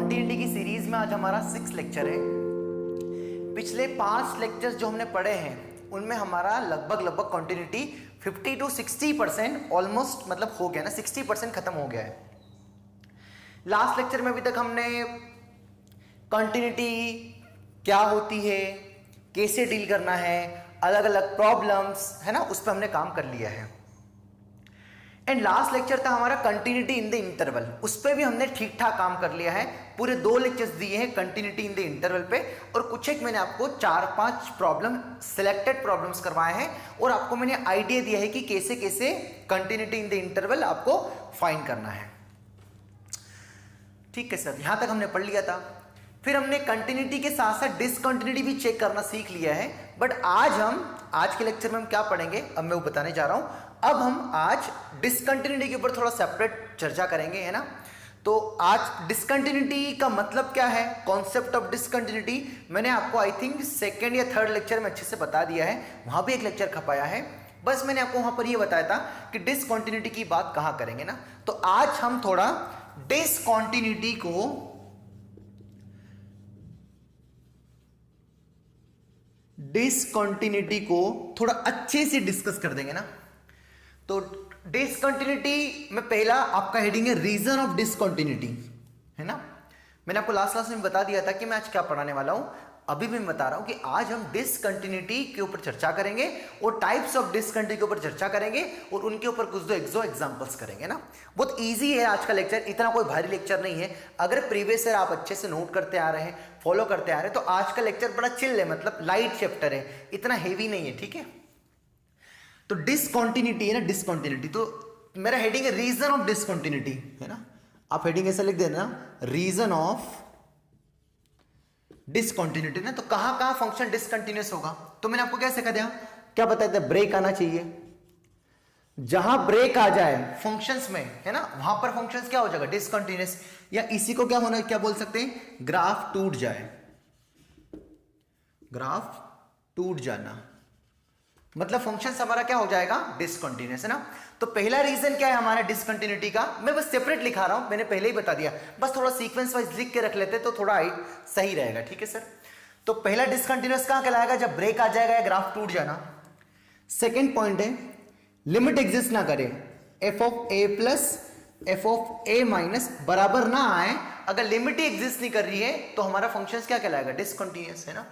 Continuity की series में आज हमारा 6 लेक्चर है। पिछले 5 लेक्चर्स जो हमने पढ़े हैं उनमें हमारा लगभग कॉन्टिन्यूटी 50 to 60% ऑलमोस्ट मतलब हो गया ना, 60% खत्म हो गया है। लास्ट लेक्चर में अभी तक हमने कॉन्टिन्यूटी क्या होती है, कैसे डील करना है, अलग अलग प्रॉब्लम्स है ना, उस पर हमने काम कर लिया है। एंड लास्ट लेक्चर था हमारा कंटिन्यूटी इन द इंटरवल, उस पर भी हमने ठीक ठाक काम कर लिया है। पूरे 2 लेक्चर्स दिए हैं कंटिन्यूटी इन द इंटरवल पे, और कुछ एक मैंने आपको 4-5 प्रॉब्लम सिलेक्टेड प्रॉब्लम्स करवाए हैं, और आपको मैंने आइडिया दिया है कि कैसे कैसे कंटिन्यूटी इन द इंटरवल आपको फाइंड करना है। ठीक है सर, यहां तक हमने पढ़ लिया था। फिर हमने कंटिन्यूटी के साथ साथ डिसकंटिन्यूटी भी चेक करना सीख लिया है। बट आज के लेक्चर में हम क्या पढ़ेंगे, अब मैं वो बताने जा रहा हूं। अब हम आज डिसकंटिन्यूटी के ऊपर थोड़ा सेपरेट चर्चा करेंगे, है ना। तो आज डिसकंटिन्यूटी का मतलब क्या है, कॉन्सेप्ट ऑफ डिसकंटिन्यूटी मैंने आपको आई थिंक 2nd या 3rd लेक्चर में अच्छे से बता दिया है, वहां भी एक लेक्चर खपाया है। बस मैंने आपको वहां पर ये बताया था कि डिसकंटिन्यूटी की बात कहां करेंगे ना। तो आज हम थोड़ा डिसकंटिन्यूटी को थोड़ा अच्छे से डिस्कस कर देंगे ना। तो डिसकंटिन्यूटी में पहला आपका हेडिंग है रीजन ऑफ डिसकंटिन्यूटी, है ना। मैंने आपको लास्ट क्लास में बता दिया था कि मैं आज क्या पढ़ाने वाला हूं। अभी भी मैं बता रहा हूं कि आज हम डिसकंटिन्यूटी के ऊपर चर्चा करेंगे और टाइप्स ऑफ डिसकंटिन्यूटी के ऊपर चर्चा करेंगे, और उनके ऊपर कुछ दो एग्जांपल्स करेंगे ना। बहुत इजी है आज का लेक्चर, इतना कोई भारी लेक्चर नहीं है। अगर प्रीवियस ईयर आप अच्छे से नोट करते आ रहे हैं, फॉलो करते आ रहे हैं, तो आज का लेक्चर बड़ा चिल है, मतलब लाइट चैप्टर है, इतना हेवी नहीं है। ठीक है, तो डिसकंटिन्यूटी है ना, डिसकंटिन्यूटी, तो मेरा हेडिंग है रीजन ऑफ डिसकंटिन्यूटी, है ना। आप हेडिंग ऐसा लिख देना, रीजन ऑफ डिसकंटिन्यूटी ना। तो कहां कहां फंक्शन डिसकंटिन्यूअस होगा, तो मैंने आपको क्या सिखा दिया, क्या बताया था, ब्रेक आना चाहिए। जहां ब्रेक आ जाए फंक्शंस में, है ना, वहां पर फंक्शंस क्या हो जाएगा, डिसकंटिन्यूअस। या इसी को क्या होना, क्या बोल सकते हैं, ग्राफ टूट जाए, ग्राफ टूट जाना, मतलब फंक्शन हमारा क्या हो जाएगा, डिसकंटिन्यूअस, है ना। तो पहला रीजन क्या है हमारा डिसकंटिन्यूटी का, मैं बस सेपरेट लिखा रहा हूं, मैंने पहले ही बता दिया, बस थोड़ा सीक्वेंस वाइज लिख के रख लेते तो थोड़ा सही रहेगा। ठीक है सर, तो पहला डिसकंटिन्यूअस कहां कहलाएगा, जब ब्रेक आ जाएगा या ग्राफ टूट जाना। सेकेंड पॉइंट है लिमिट एग्जिस्ट ना करे, F of A plus F of A minus बराबर ना आए, अगर लिमिट ही एग्जिस्ट नहीं कर रही है तो हमारा फंक्शन क्या कहलाएगा, डिसकंटिन्यूअस, है ना।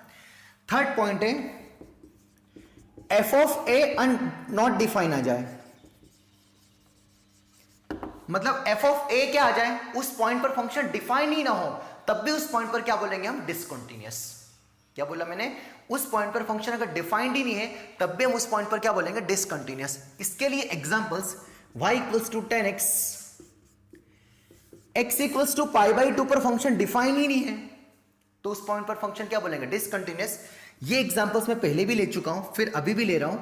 थर्ड पॉइंट है F of A not define आ जाए, मतलब एफ ऑफ ए क्या आ जाए, उस पॉइंट पर फंक्शन डिफाइन ही ना हो, तब भी उस पॉइंट पर क्या बोलेंगे हम, डिसकंटिन्यूअस। क्या बोला मैंने, उस पॉइंट पर फंक्शन अगर डिफाइंड ही नहीं है तब भी हम उस पॉइंट पर क्या बोलेंगे, डिसकंटिन्यूअस। इसके लिए examples, y equals to 10x, x equals to π/2 पर फंक्शन डिफाइन ही नहीं है, तो उस पॉइंट पर फंक्शन क्या बोलेंगे, डिसकंटिन्यूअस। ये एग्जांपल्स मैं पहले भी ले चुका हूं, फिर अभी भी ले रहा हूं,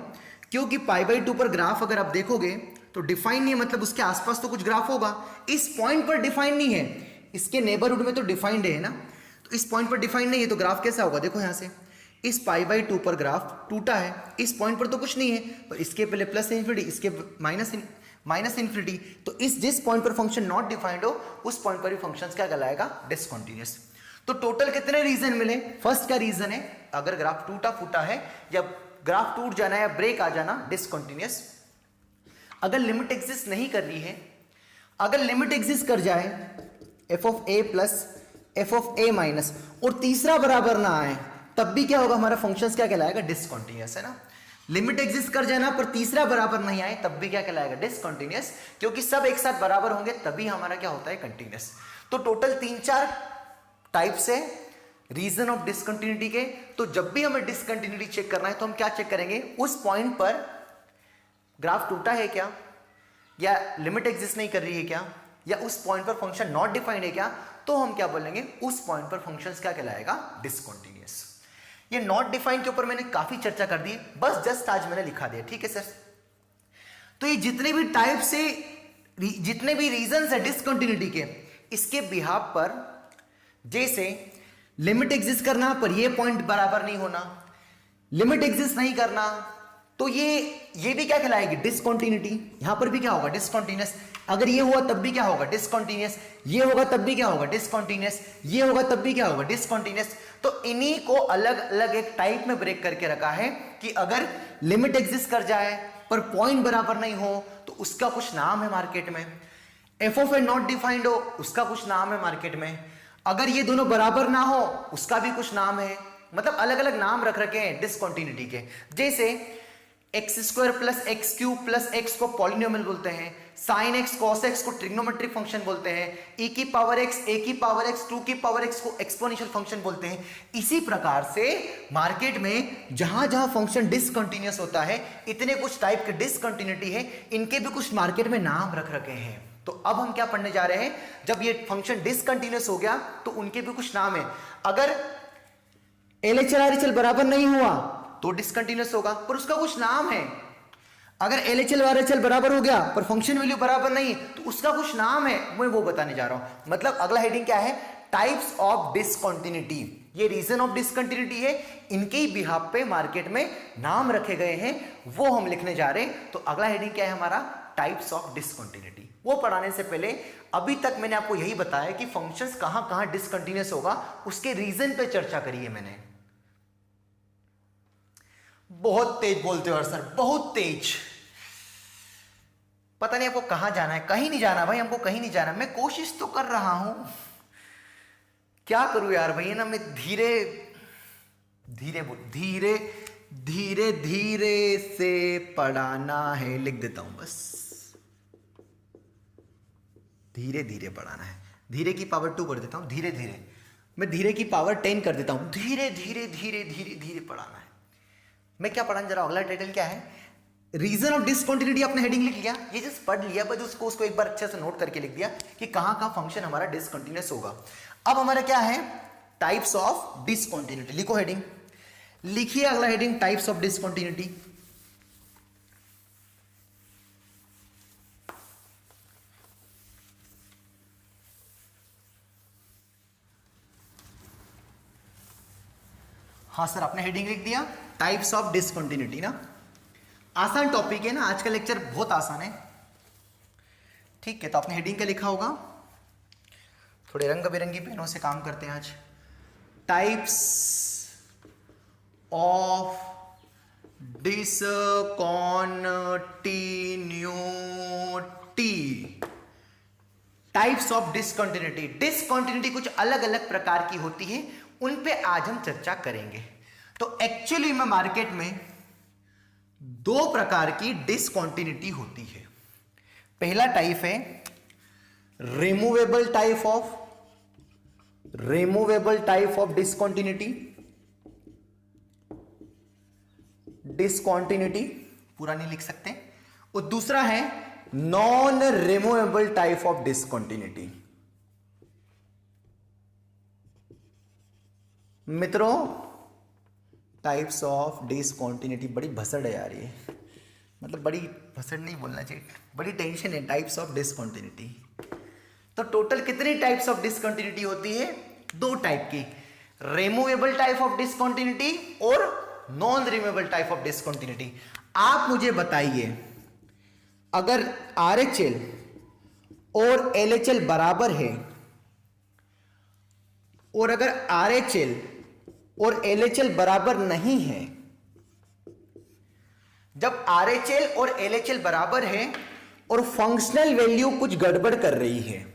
क्योंकि π/2 पर ग्राफ अगर आप देखोगे तो डिफाइन नहीं है, मतलब उसके आसपास तो कुछ ग्राफ होगा, इस पॉइंट पर डिफाइन नहीं है, इसके नेबरहुड में तो डिफाइंड है ना, तो इस पॉइंट पर डिफाइन नहीं है तो ग्राफ कैसा होगा, देखो यहां से इस π/2 पर ग्राफ टूटा है, इस पॉइंट पर तो कुछ नहीं है, पर इसके पहले प्लस इन्फिनिटी, इसके माइनस इन्फिनिटी, तो इस जिस पॉइंट पर फंक्शन नॉट डिफाइंड हो उस पॉइंट पर भी फंक्शन क्या कहलाएगा, डिसकंटिन्यूअस। तो टोटल कितने रीजन मिले, फर्स्ट का रीजन है अगर ग्राफ टूटा फूटा है या ग्राफ टूट जाना या ब्रेक आ जाना, डिसकंटिन्यूअस। अगर लिमिट एग्जिस्ट नहीं कर रही है, अगर लिमिट एग्जिस्ट कर जाए F of A plus F of A minus और तीसरा बराबर ना आए, तब भी क्या होगा, हमारा फंक्शन क्या कहलाएगा, डिसकंटिन्यूअस, है ना। लिमिट एग्जिस्ट कर जाना पर तीसरा बराबर नहीं आए तब भी क्या कहलाएगा, डिसकंटिन्यूअस, क्योंकि सब एक साथ बराबर होंगे तभी हमारा क्या होता है, कंटिन्यूअस। तो टोटल 3-4 टाइप्स है रीजन ऑफ डिसकंटिन्यूटी के। तो जब भी हमें डिसकंटिन्यूटी चेक करना है तो हम क्या चेक करेंगे, उस पॉइंट पर ग्राफ टूटा है क्या, या लिमिट एग्जिस्ट नहीं कर रही है क्या, या उस पॉइंट पर फंक्शन नॉट डिफाइंड है क्या, तो हम क्या बोलेंगे, उस पॉइंट पर फंक्शन क्या कहलाएगा, डिसकंटिन्यूअस। ये नॉट डिफाइंड के ऊपर मैंने काफी चर्चा कर दी, बस जस्ट आज मैंने लिखा दिया। ठीक है सर, तो ये जितने भी टाइप से जितने भी रीजन है डिसकंटिन्यूटी के, इसके बिहाफ पर, जैसे लिमिट एग्जिस्ट करना पर ये पॉइंट बराबर नहीं होना, लिमिट एग्जिस्ट नहीं करना तो ये भी क्या कहलाएगी? डिसकंटिन्यूटी। यहां पर भी क्या होगा? डिसकंटिन्यूअस। अगर ये हुआ तब भी क्या होगा? डिसकंटिन्यूअस। ये होगा तब भी क्या होगा? डिसकंटिन्यूअस। ये होगा तब भी क्या होगा? डिसकंटिन्यूअस। तो इन्हीं को अलग अलग एक टाइप में ब्रेक करके रखा है कि अगर लिमिट एग्जिस्ट कर जाए पर पॉइंट बराबर नहीं हो तो उसका कुछ नाम है मार्केट में। F of A not defined हो, उसका कुछ नाम है मार्केट में। अगर ये दोनों बराबर ना हो, उसका भी कुछ नाम है। मतलब अलग अलग नाम रख रखे हैं डिसकंटिन्यूटी के। जैसे x square plus x cube plus x को पॉलिनोमियल बोलते हैं, साइन एक्स कॉस एक्स को ट्रिग्नोमेट्रिक फंक्शन बोलते हैं, ई की पावर एक्स, ए की पावर एक्स, टू की पावर एक्स को एक्सपोनेंशियल फंक्शन बोलते हैं। इसी प्रकार से मार्केट में जहां जहां फंक्शन डिसकंटिन्यूअस होता है, इतने कुछ टाइप के डिसकंटिन्यूटी है, इनके भी कुछ मार्केट में नाम रख रखे हैं। तो अब हम क्या पढ़ने जा रहे हैं? जब ये फंक्शन डिसकंटिन्यूअस हो गया तो उनके भी कुछ नाम है। अगर LHL RHL बराबर नहीं हुआ तो डिसकंटिन्यूअस होगा, पर उसका कुछ नाम है। अगर LHL RHL बराबर हो गया पर फंक्शन वैल्यू बराबर नहीं तो उसका कुछ नाम है, मैं वो बताने जा रहा हूं। मतलब अगला हेडिंग क्या है? Types of discontinuity. ये रीजन ऑफ डिसकंटिन्यूटी है, इनके ही बिहाफ पे मार्केट में नाम रखे गए हैं, वो हम लिखने जा रहे हैं। तो अगला हेडिंग क्या है हमारा? Types of discontinuity. वो पढ़ाने से पहले अभी तक मैंने आपको यही बताया कि फंक्शंस कहां कहां डिसकंटिन्यूअस होगा, उसके रीजन पे चर्चा करी है मैंने। बहुत तेज बोलते हो सर, बहुत तेज। पता नहीं आपको कहां जाना है। कहीं नहीं जाना भाई, हमको कहीं नहीं जाना। मैं कोशिश तो कर रहा हूं, क्या करूं यार भैया ना। मैं धीरे धीरे से पढ़ाना है, लिख देता हूं बस। धीरे धीरे पढ़ाना है। धीरे की पावर 2 कर देता हूं, धीरे धीरे। मैं धीरे की पावर 10 कर देता हूं। धीरे धीरे धीरे धीरे धीरे पढ़ाना है। मैं क्या पढ़ाने जा रहा हूं? अगला टाइटल क्या है? Reason of discontinuity. आपने हेडिंग लिख लिया, ये जस्ट पढ़ लिया, बस उसको एक बार अच्छे से नोट करके लिख दिया कि कहां कहां फंक्शन हमारा डिसकंटिन्यूअस होगा। अब हमारा क्या है? Types of discontinuity. लिखो हेडिंग, लिखिए अगला हेडिंग, टाइप्स ऑफ डिसकंटिन्यूटी। हाँ सर, आपने हेडिंग लिख दिया, टाइप्स ऑफ डिसकंटिन्यूटी ना। आसान टॉपिक है ना, आज का लेक्चर बहुत आसान है। ठीक है, तो आपने हेडिंग क्या लिखा होगा? थोड़े रंग बिरंगी पेनों से काम करते हैं आज। Types of discontinuity. Types of discontinuity. Discontinuity कुछ अलग अलग प्रकार की होती है, उन पे आज हम चर्चा करेंगे। तो एक्चुअली में मार्केट में दो प्रकार की डिसकंटिन्यूटी होती है। पहला टाइप है रिमूवेबल टाइप ऑफ डिसकंटिन्यूटी पूरा नहीं लिख सकते। और दूसरा है non removable type of discontinuity. मित्रों, टाइप्स ऑफ डिसकंटिन्यूटी बड़ी भसड़ है यार ये। मतलब बड़ी भसड़ नहीं बोलना चाहिए, बड़ी टेंशन है टाइप्स ऑफ डिसकंटिन्यूटी। तो टोटल कितनी टाइप्स ऑफ डिसकंटिन्यूटी होती है? दो टाइप की, रिमूवेबल टाइप ऑफ डिसकंटिन्यूटी और non removable type of discontinuity. आप मुझे बताइए, अगर RHL और LHL बराबर है और अगर RHL और LHL बराबर नहीं है, जब RHL और LHL बराबर है और फंक्शनल वैल्यू कुछ गड़बड़ कर रही है,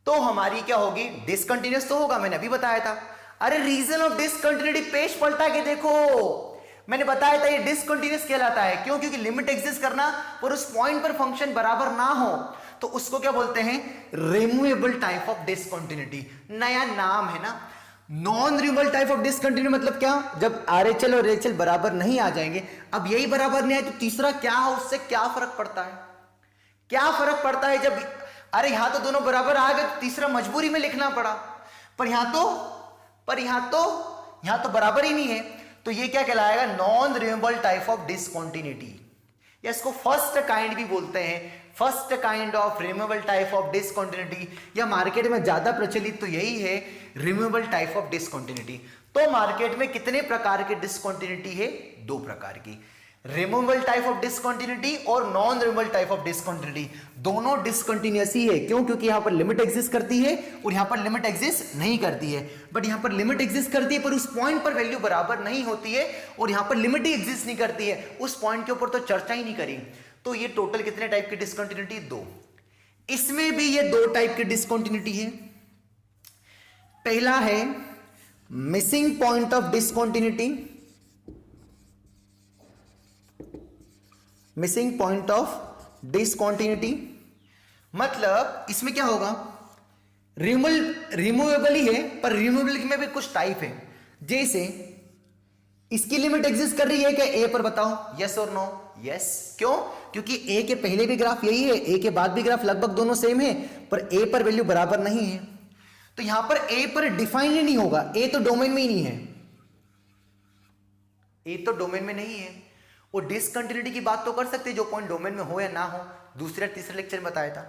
तो हमारी क्या होगी? डिसकंटिन्यूअस तो होगा, मैंने अभी बताया था। अरे रीजन ऑफ डिसकंटिन्यूटी पेज पलटा के देखो, मैंने बताया था ये डिसकंटिन्यूअस कहलाता है। क्यों? क्योंकि लिमिट एग्जिस्ट करना और उस पॉइंट पर फंक्शन बराबर ना हो तो उसको क्या बोलते हैं? Removable type of discontinuity. नया नाम है ना। Non removable type of discontinuity मतलब क्या? जब RHL और LHL बराबर नहीं आ जाएंगे। अब यही बराबर नहीं आए तो तीसरा क्या है, उससे क्या फर्क पड़ता है? क्या फर्क पड़ता है जब अरे यहां तो दोनों बराबर आ गए तो तीसरा मजबूरी में लिखना पड़ा, पर यहां तो बराबर ही नहीं है। तो ये क्या कहलाएगा? Non removable type of discontinuity. या इसको फर्स्ट काइंड भी बोलते हैं, first kind of removable type of discontinuity. या मार्केट में ज्यादा प्रचलित तो यही है, रिमूवेबल टाइप ऑफ डिसकंटिन्यूटी। तो मार्केट में कितने प्रकार की डिसकंटिन्यूटी है? दो प्रकार की। रिमूवेबल टाइप ऑफ डिसकंटिन्यूटी और non removable type of discontinuity, दोनों डिसकंटिन्यूअस ही है। क्यों? क्योंकि यहां पर लिमिट एग्जिस्ट करती है और यहां पर लिमिट एग्जिस्ट नहीं करती है। बट यहां पर लिमिट एग्जिस्ट करती है पर उस पॉइंट पर वैल्यू बराबर नहीं होती है, और यहां पर लिमिट ही एग्जिस्ट नहीं करती है, उस पॉइंट के ऊपर तो चर्चा ही नहीं करी। तो ये टोटल कितने टाइप की डिसकंटिन्यूटी? 2। इसमें भी ये 2 टाइप की डिसकंटिन्यूटी है। पहला है missing point of discontinuity, missing point of discontinuity मतलब इसमें क्या होगा, रिमूवेबल ही है पर रिमूवेबल में भी कुछ टाइप है। जैसे इसकी लिमिट एग्जिस्ट कर रही है क्या ए पर? बताओ यस और नो। यस। क्यों? क्योंकि ए के पहले भी ग्राफ यही है, ए के बाद भी ग्राफ लगभग दोनों सेम है, पर ए पर वैल्यू बराबर नहीं है। तो यहां पर ए पर डिफाइन ही नहीं होगा, ए तो डोमेन में ही नहीं है, ए तो डोमेन में नहीं है। और डिसकंटिन्यूटी की बात तो कर सकते हैं जो पॉइंट डोमेन में हो या ना हो, दूसरे तीसरे लेक्चर में बताया था।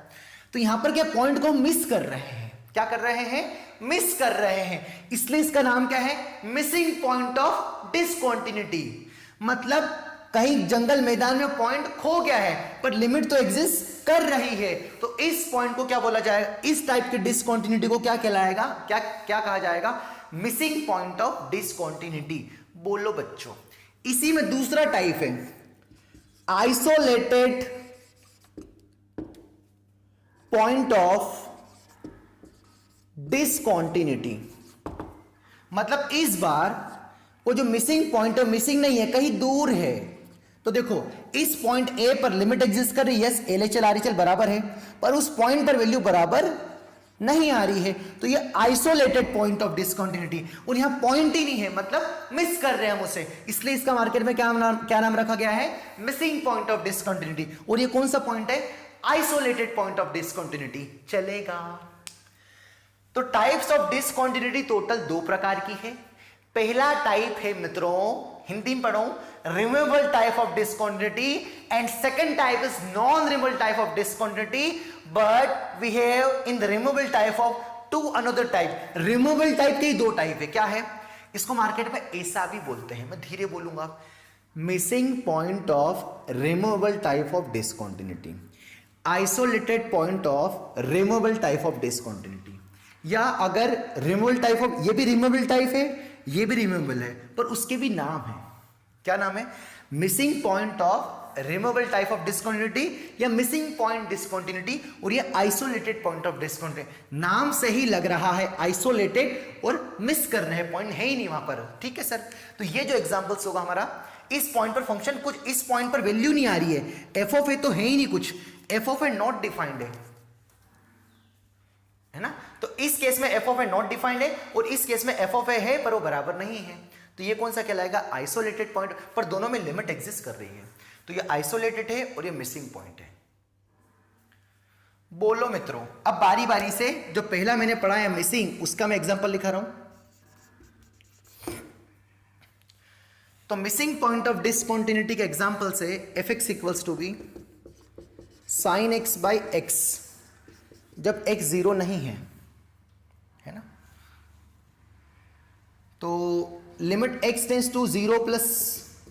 तो यहां पर क्या पॉइंट को मिस कर रहे हैं, क्या कर रहे हैं? मिस कर रहे हैं, इसलिए इसका नाम क्या है? Missing point of discontinuity. मतलब कहीं जंगल मैदान में पॉइंट खो गया है पर लिमिट तो एग्जिस्ट कर रही है, तो इस पॉइंट को क्या बोला जाएगा? इस टाइप की डिसकंटिन्यूटी को क्या कहलाएगा? क्या कहा जाएगा? Missing point of discontinuity. बोलो बच्चों। इसी में दूसरा टाइप है आइसोलेटेड पॉइंट ऑफ डिसकंटिन्यूटी। मतलब इस बार वो जो मिसिंग पॉइंट है, मिसिंग नहीं है, कहीं दूर है। तो देखो इस पॉइंट ए पर लिमिट एग्जिस्ट कर रही है, यस एलएचएल आरएचएल बराबर है, पर उस पॉइंट पर वैल्यू बराबर नहीं आ रही है, तो ये आइसोलेटेड पॉइंट ऑफ डिसकंटिन्यूटी। और यहां पॉइंट ही नहीं है, मतलब मिस कर रहे हैं हम उसे, इसलिए इसका मार्केट में क्या नाम रखा गया है? Missing point of discontinuity. और ये कौन सा पॉइंट है? Isolated point of discontinuity. चलेगा। तो टाइप्स ऑफ डिसकंटिन्यूटी टोटल 2 प्रकार की है। पहला टाइप है मित्रों, हिंदी में पढ़ो, removable type of discontinuity, and second type is non removable type of discontinuity, but we have in the removable type of 2 another type. Removable type के 2 टाइप है। क्या है? इसको मार्केट में ऐसा भी बोलते हैं, मैं धीरे बोलूंगा, missing point of removable type of discontinuity, isolated point of removable type of discontinuity. या अगर रिमूवेबल टाइप ऑफ, ये भी रिमूवेबल टाइप है, ये भी रिमूवेबल है, पर उसके भी नाम है। क्या नाम है? Missing point of removable type of discontinuity या मिसिंग पॉइंट डिसकंटिन्यूटी, और ये आइसोलेटेड पॉइंट ऑफ डिसकंटिन्यूटी। नाम से ही लग रहा है आइसोलेटेड और मिस कर रहे हैं, पॉइंट है ही नहीं वहां पर। ठीक है सर। तो ये जो एग्जांपल्स होगा हमारा, इस पॉइंट पर फंक्शन कुछ, इस पॉइंट पर वैल्यू नहीं आ रही है, एफ ऑफ ए तो है ही नहीं कुछ, F of A not defined है ना। तो इस केस में F of A not defined है और इस केस में एफ ऑफ ए है पर वो बराबर नहीं है। तो ये कौन सा कहलाएगा? आइसोलेटेड पॉइंट, पर दोनों में लिमिट एग्जिस्ट कर रही है। तो ये आइसोलेटेड है और ये मिसिंग पॉइंट है। बोलो मित्रों। अब बारी बारी से जो पहला मैंने पढ़ा है मिसिंग, उसका मैं एग्जांपल लिखा रहा हूं। तो मिसिंग पॉइंट ऑफ डिसकंटिन्यूटी के एग्जांपल से F X equals to be sine X by X, जब x 0 नहीं है ना। तो limit x tends to 0 plus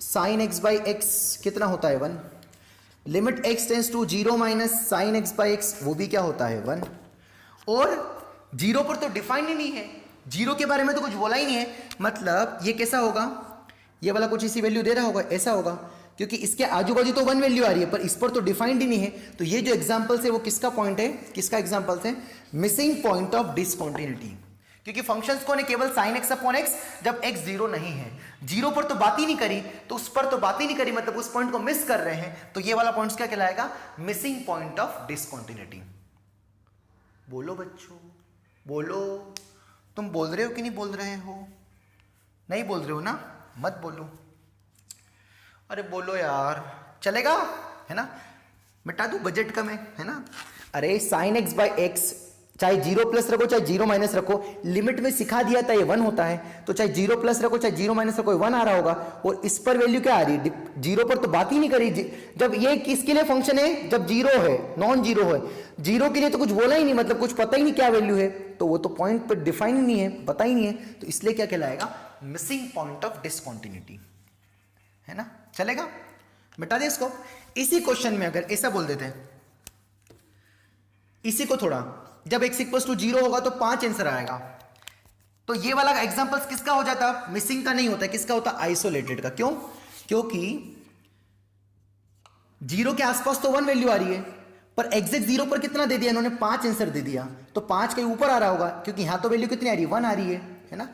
sine X by X कितना होता है? 1। Limit x tends to 0 minus sine X by X, वो भी क्या होता है? 1। और 0 पर तो डिफाइन ही नहीं है, 0 के बारे में तो कुछ बोला ही नहीं है। मतलब ये कैसा होगा? ये वाला कुछ इसी वैल्यू दे रहा होगा, ऐसा होगा, क्योंकि इसके आजू बाजू तो 1 वैल्यू आ रही है पर इस पर तो डिफाइंड ही नहीं है। तो ये जो एग्जांपल्स है वो किसका पॉइंट है, किसका एग्जांपल्स है? Missing point of discontinuity. क्योंकि फंक्शंस कौन है? केवल sin x अपॉन x, जब x 0 नहीं है। 0 पर तो बात ही नहीं करी, तो उस पर तो बात ही नहीं करी, मतलब उस पॉइंट को मिस कर रहे हैं। तो ये वाला पॉइंट क्या कहलाएगा? Missing point of discontinuity. बोलो बच्चों, बोलो। तुम बोल रहे हो कि नहीं बोल रहे हो? नहीं बोल रहे हो ना, मत बोलो। अरे बोलो यार, चलेगा है ना। मिटा दूं, बजट कम है ना। अरे साइन एक्स बाई एक्स चाहे 0 प्लस रखो चाहे 0 माइनस रखो, लिमिट में सिखा दिया था ये 1 होता है। तो चाहे 0 प्लस रखो चाहे 0 माइनस रखो, 1 आ रहा होगा। और इस पर वैल्यू क्या आ रही है? 0 पर तो बात ही नहीं करी। जब ये किसके लिए फंक्शन है? जब 0 है, नॉन 0 है। 0 के लिए तो कुछ बोला ही नहीं, मतलब कुछ पता ही नहीं क्या वैल्यू है, तो वो तो पॉइंट पर डिफाइन ही नहीं है, पता ही नहीं है। तो इसलिए क्या कहलाएगा? मिसिंग पॉइंट ऑफ डिसकंटिन्यूटी, है ना। चलेगा। मिटा दे इसको। इसी क्वेश्चन में अगर ऐसा बोल देते हैं, इसी को थोड़ा, जब x इक्वल टू 0 होगा तो 5 आंसर आएगा, तो ये वाला एग्जांपल्स किसका हो जाता? मिसिंग का नहीं होता, किसका होता? आइसोलेटेड का। क्यों? क्योंकि 0 के आसपास तो 1 वैल्यू आ रही है, पर एग्जैक्ट 0 पर कितना दे दिया इन्होंने? 5 आंसर दे दिया, तो 5 के ऊपर आ रहा होगा, क्योंकि यहां तो वैल्यू कितनी आ रही है? 1 आ रही है ना।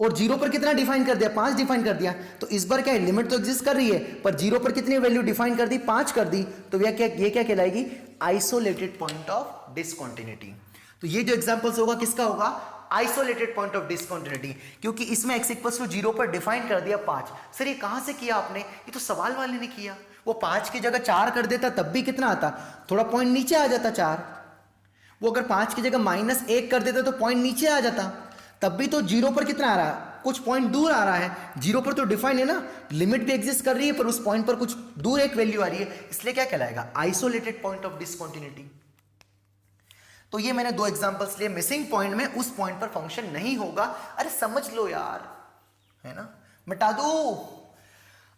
और 0 पर कितना डिफाइन कर दिया? 5 डिफाइन कर दिया, तो इस बार क्या है, लिमिट तो एग्जिस्ट कर रही है, पर 0 पर कितनी वैल्यू डिफाइन कर दी? 5 कर दी, तो ये क्या कहलाएगी? Isolated point of discontinuity. तो ये जो एग्जांपल्स होगा किसका होगा? आइसोलेटेड पॉइंट ऑफ डिसकंटिन्यूटी, क्योंकि इसमें x इक्वल टू 0 पर डिफाइन कर दिया 5। सर ये कहां से किया आपने? ये तो सवाल वाले ने किया। वो 5 की जगह 4 कर देता तब भी कितना आता? थोड़ा पॉइंट नीचे आ जाता 4। वो अगर 5 की जगह -1 कर देता तो पॉइंट नीचे आ जाता, तब भी तो 0 पर कितना आ रहा है? कुछ पॉइंट दूर आ रहा है। 0 पर तो डिफाइन है ना, लिमिट भी एग्जिस्ट कर रही है, पर उस पॉइंट पर कुछ दूर एक वैल्यू आ रही है, इसलिए क्या कहलाएगा? Isolated point of discontinuity. तो ये मैंने 2 एग्जांपल्स लिए। मिसिंग पॉइंट में उस पॉइंट पर फंक्शन नहीं होगा। अरे समझ लो यार, है ना। मिटा दो,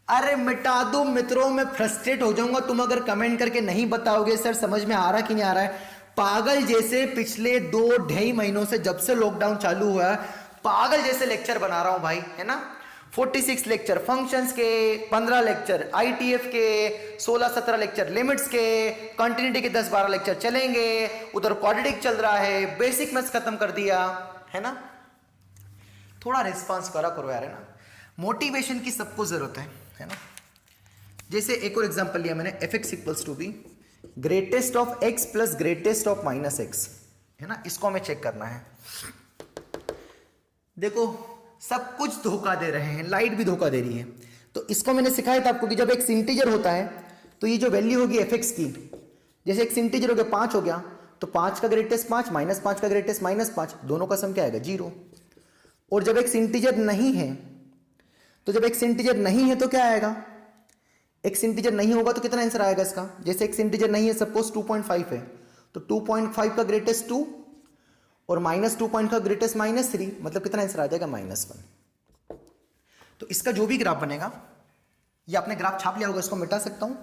अरे मिटा दो मित्रों, मैं फ्रस्ट्रेट हो जाऊंगा तुम अगर कमेंट करके नहीं बताओगे सर समझ में आ रहा कि नहीं आ रहा है। पागल जैसे पिछले 2-2.5 महीनों से, जब से लॉकडाउन चालू हुआ है, पागल जैसे लेक्चर बना रहा हूं भाई, है ना। 46 लेक्चर फंक्शंस के, 15 लेक्चर आईटीएफ के, 16-17 लेक्चर लिमिट्स के, कंटिन्यूटी के 10-12 लेक्चर चलेंगे, उधर क्वाड्रेटिक चल रहा है, बेसिक मैथ्स खत्म कर दिया, है ना। थोड़ा रिस्पॉन्स करा करो यार, है ना। मोटिवेशन की सबको जरूरत है ना। जैसे एक और एग्जांपल लिया मैंने, F X equals to be greatest of X plus greatest of minus X, है ना। इसको हमें चेक करना है। देखो सब कुछ धोखा दे रहे हैं, लाइट भी धोखा दे रही है। तो इसको मैंने सिखाया था आपको कि जब एक इंटीजर होता है तो ये जो वैल्यू होगी एफ एक्स की, जैसे एक इंटीजर हो गया 5 हो गया, तो 5 का ग्रेटेस्ट 5, -5 का ग्रेटेस्ट -5, दोनों का सम क्या आएगा? 0। और जब एक इंटीजर नहीं है, तो जब एक इंटीजर नहीं है तो क्या आएगा? एक इंटीजर नहीं होगा तो कितना आंसर आएगा इसका? जैसे एक इंटीजर नहीं है, सपोज 2.5 है, तो 2.5 का ग्रेटेस्ट 2 और -2 का ग्रेटेस्ट -3, मतलब कितना आंसर आ जाएगा? -1। तो इसका जो भी ग्राफ बनेगा, ये आपने ग्राफ छाप लिया होगा, इसको मिटा सकता हूं।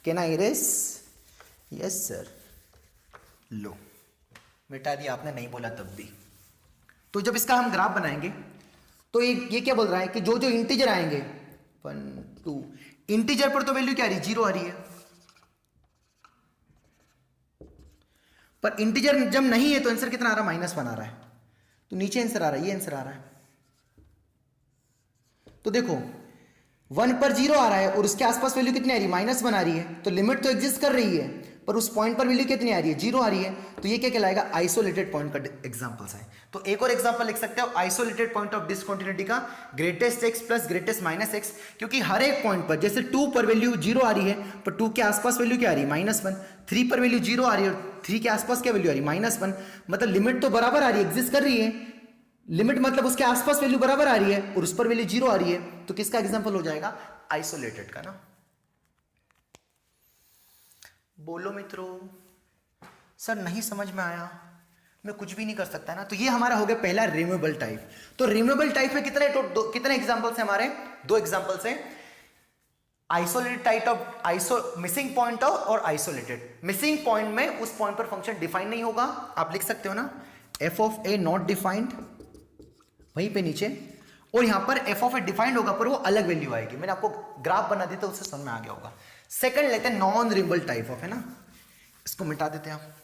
Can I erase? Yes sir. लो मिटा दिया आपने, नहीं बोला तब भी। तो जब इसका हम ग्राफ बनाएंगे तो ये क्या बोल रहा है कि जो जो इंटीजर आएंगे 1 2, इंटीजर पर तो वैल्यू क्या आ रही है? 0 आ रही है। पर इंटीजर जब नहीं है तो आंसर कितना आ रहा है? -1 आ रहा है। तो नीचे आंसर आ रहा है, ये आंसर आ रहा है। तो देखो 1 पर 0 आ रहा है और उसके आसपास वैल्यू कितनी आ रही है? -1 आ रही है। तो लिमिट तो एग्जिस्ट कर रही है, पर उस पॉइंट पर वैल्यू कितनी आ रही है? 0 आ रही है। तो ये क्या कहलाएगा? आइसोलेटेड पॉइंट का एग्जांपल्स है। तो एक और एग्जांपल लिख सकते हो आइसोलेटेड पॉइंट ऑफ डिसकंटिन्यूटी का, greatest x plus greatest -x, क्योंकि हर एक पॉइंट पर, जैसे 2 पर वैल्यू 0 आ रही है, पर 2 के आसपास वैल्यू क्या आ रही है? -1। 3 पर वैल्यू 0 आ रही है और 3 के आसपास क्या वैल्यू आ रही है? -1। मतलब लिमिट तो बराबर आ रही है, एग्जिस्ट कर रही है। लिमिट मतलब उसके आसपास वैल्यू बराबर आ रही है और उस पर वैल्यू 0 आ रही है। तो किसका एग्जांपल हो जाएगा? आइसोलेटेड का ना। बोलो मित्रों, सर नहीं समझ में आया, मैं कुछ भी नहीं कर सकता ना। तो ये हमारा हो गया पहला रिमूवेबल टाइप। तो रिमूवेबल टाइप में कितने एग्जांपल्स हैं हमारे? 2 एग्जांपल्स हैं। Isolated type of missing point of और आइसोलेटेड। मिसिंग पॉइंट में उस पॉइंट पर फंक्शन डिफाइन नहीं होगा, आप लिख सकते हो ना, F of A not defined, वहीं पे नीचे। और यहां पर एफ ऑफ ए डिफाइंड होगा पर वो अलग वैल्यू आएगी। मैंने आपको ग्राफ बना दिया था, उससे समझ में आ गया होगा। सेकंड लेते हैं नॉन रिमूवेबल टाइप ऑफ, है ना। इसको मिटा देते हैं आप।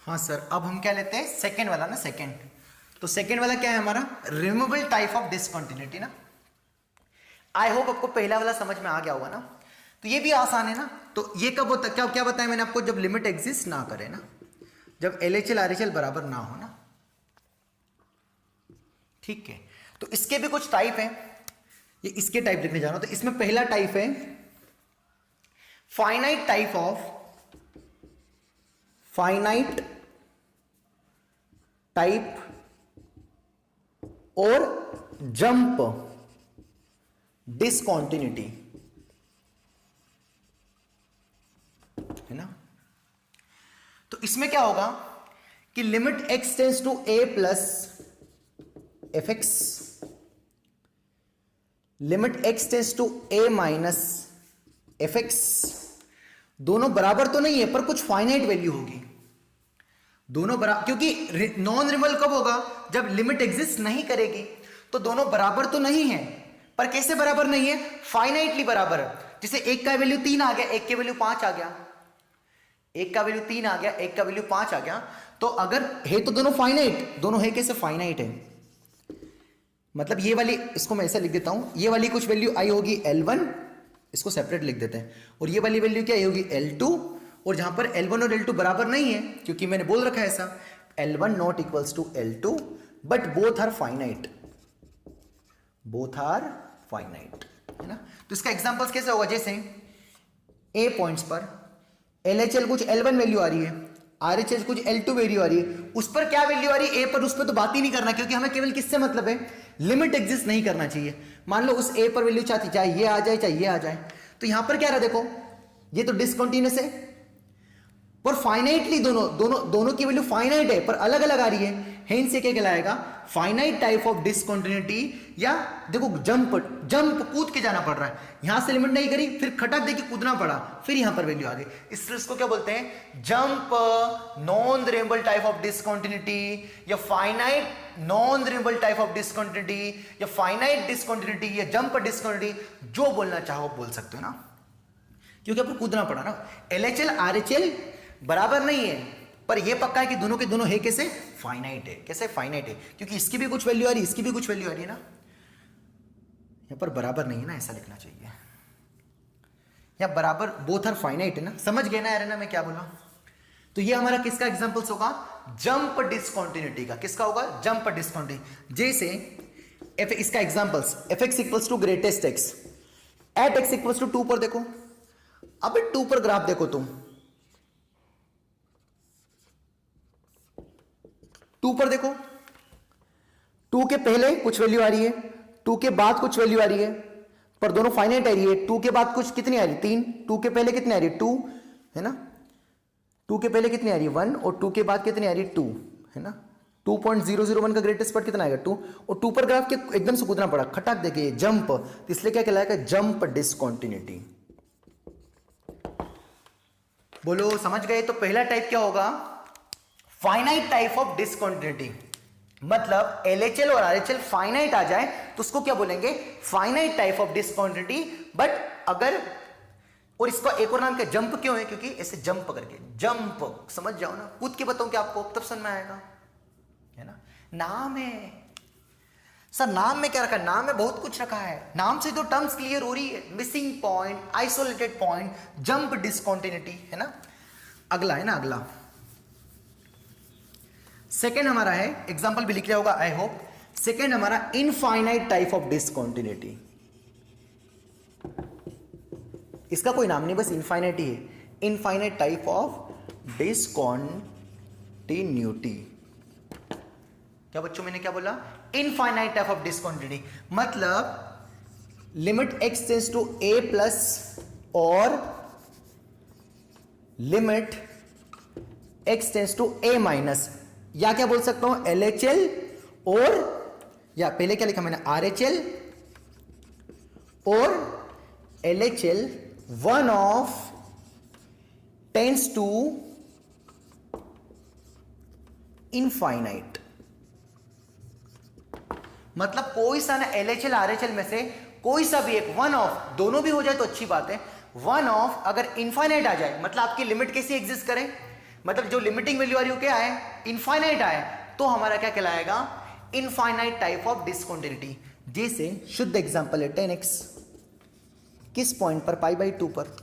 हाँ सर, अब हम क्या लेते हैं? सेकंड वाला ना, सेकंड। तो सेकंड वाला क्या है हमारा? रिमूवेबल टाइप ऑफ डिसकंटिन्यूटी ना। आई होप आपको पहला वाला समझ में आ गया होगा ना। तो ये भी आसान है ना। तो ये कब होता, क्या बताया मैंने आपको? जब लिमिट एग्जिस्ट ना करे ना, जब LHL RHL बराबर ना हो ना। ठीक है, तो इसके भी कुछ टाइप हैं। ये इसके टाइप लिखने जा रहा हूं। तो इसमें पहला टाइप है finite type of, finite type और जंप डिसकंटिन्यूटी, है ना। तो इसमें क्या होगा कि limit x tends to a plus F X, limit x tends to a minus F X, दोनों बराबर तो नहीं है पर कुछ फाइनाइट वैल्यू होगी, दोनों बराबर, क्योंकि नॉन रिमूवेबल कब होगा, जब लिमिट एग्जिस्ट नहीं करेगी। तो दोनों बराबर तो नहीं है, पर कैसे बराबर नहीं है, फाइनाइटली बराबर है। जैसे एक का वैल्यू 3 आ गया, एक के वैल्यू 5 आ गया, एक का वैल्यू 3 आ गया, एक का वैल्यू 5 आ गया, तो अगर है तो दोनों फाइनाइट, दोनों है कैसे, फाइनाइट है। मतलब ये वाली, इसको मैं ऐसा लिख देता हूं, ये वाली कुछ वैल्यू आई होगी L1, इसको सेपरेट लिख देते हैं, और ये वाली वैल्यू क्या आई होगी L2, और जहां पर L1 और L2 बराबर नहीं है, क्योंकि मैंने बोल रखा है ऐसा, L1 not equals to L2 but both are finite, both are finite, है ना। तो इसका एग्जांपल्स कैसे होगा, जैसे A पॉइंट्स पर LHL कुछ L1 वैल्यू आ रही है, RHS कुछ L2 वैल्यू आ रही है, उस पर क्या वैल्यू आ रही है A पर, उस पर तो बात ही नहीं करना, क्योंकि हमें केवल किससे मतलब है, लिमिट एग्जिस्ट नहीं करना चाहिए। मान लो उस A पर वैल्यू चाहती, चाहे ये आ जाए चाहे ये आ जाए, तो यहां पर क्या रहा, देखो ये तो डिसकंटीन्यूअस है, पर फाइनाइटली दोनों की वैल्यू फाइनाइट है पर अलग अलग आ रही है, हेंस ये क्या कहलाएगा, फाइनाइट टाइप ऑफ डिसकंटिन्यूटी। या देखो जंप कूद के जाना पड़ रहा है, यहां से लिमिट नहीं करी, फिर खटक दे के कूदना पड़ा, फिर यहां पर वैल्यू आ गई, इसको क्या बोलते हैं, jump non removable type of discontinuity, या finite non removable type of discontinuity, या फाइनाइट डिसकंटिन्यूटी, या जंप डिसकंटिन्यूटी, जो बोलना चाहो बोल सकते हो ना, क्योंकि आपको कूदना पड़ा ना। LHL RHL बराबर नहीं है, पर यह पक्का है कि दोनों के दोनों है कैसे, फाइनाइट है। कैसे फाइनाइट है, क्योंकि इसकी भी कुछ वैल्यू आ रही है, इसकी भी कुछ वैल्यू आ रही है ना, यहां पर बराबर नहीं है ना, ऐसा लिखना चाहिए, या बराबर बोथ आर फाइनाइट है ना, समझ गए ना यार ना मैं क्या बोला। तो ये हमारा किसका एग्जांपल्स होगा, जंप डिसकंटिन्यूटी का। किसका होगा, जंप डिसकंटिन्यूटी। जैसे इसका examples fx equals to greatest x at x equals to 2 पर देखो, अब 2 पर ग्राफ देखो तुम, 2 पर देखो, 2 के पहले कुछ वैल्यू आ रही है, 2 के बाद कुछ वैल्यू आ रही है, पर दोनों फाइनाइट आ रही है। 2 के बाद कुछ कितनी आ रही है, 3, 2 के पहले कितनी आ रही है 2, है ना, 2 के पहले कितनी आ रही है 1, और 2 के बाद कितनी आ रही है 2, है ना। 2.001 का ग्रेटेस्ट पार्ट कितना आएगा 2, और 2 पर ग्राफ के एकदम से कूदना पड़ा, खटाक देखिए जंप, तो इसलिए क्या कहलाएगा, जंप डिसकंटिन्यूटी। बोलो समझ गए। तो पहला टाइप क्या होगा, फाइनाइट टाइप ऑफ डिसकंटिन्यूटी, मतलब LHL और RHL फाइनाइट आ जाए तो उसको क्या बोलेंगे, finite type of discontinuity. But अगर, और इसका एक और नाम क्या, जंप क्यों है, क्योंकि ऐसे जंप करके, जंप समझ जाओ ना, कूद के बताऊं कि आपको तब समझ में आएगा, है ना। नाम है सर, नाम में क्या रखा है, नाम में बहुत कुछ रखा है, नाम से तो टर्म्स क्लियर हो रही है, missing point, isolated point, jump discontinuity, है ना। अगला है ना, अगला सेकेंड हमारा है, एग्जांपल भी लिख लिया होगा आई होप। सेकेंड हमारा इनफाइनाइट टाइप ऑफ डिसकंटिन्यूटी। इसका कोई नाम नहीं, बस इनफाइनाइट ही है, इनफाइनाइट टाइप ऑफ डिसकंटिन्यूटी। क्या बच्चों मैंने क्या बोला, इनफाइनाइट टाइप ऑफ डिसकंटिन्यूटी, मतलब limit x tends to a plus और limit x tends to a minus, या क्या बोल सकता हूं LHL और, या पहले क्या लिखा मैंने RHL और LHL one of tends to infinite. मतलब कोई सा ना LHL RHL में से कोई सा भी एक, वन ऑफ, दोनों भी हो जाए तो अच्छी बात है, वन ऑफ अगर इनफाइनाइट आ जाए, मतलब आपकी लिमिट कैसी एग्जिस्ट करे, मतलब जो लिमिटिंग वैल्यू आ रही हो क्या है, इनफाइनाइट आए, तो हमारा क्या कहलाएगा, इनफाइनाइट टाइप ऑफ डिसकंटिन्यूटी। जैसे शुद्ध एग्जांपल है 10x, किस पॉइंट पर, π/2 पर।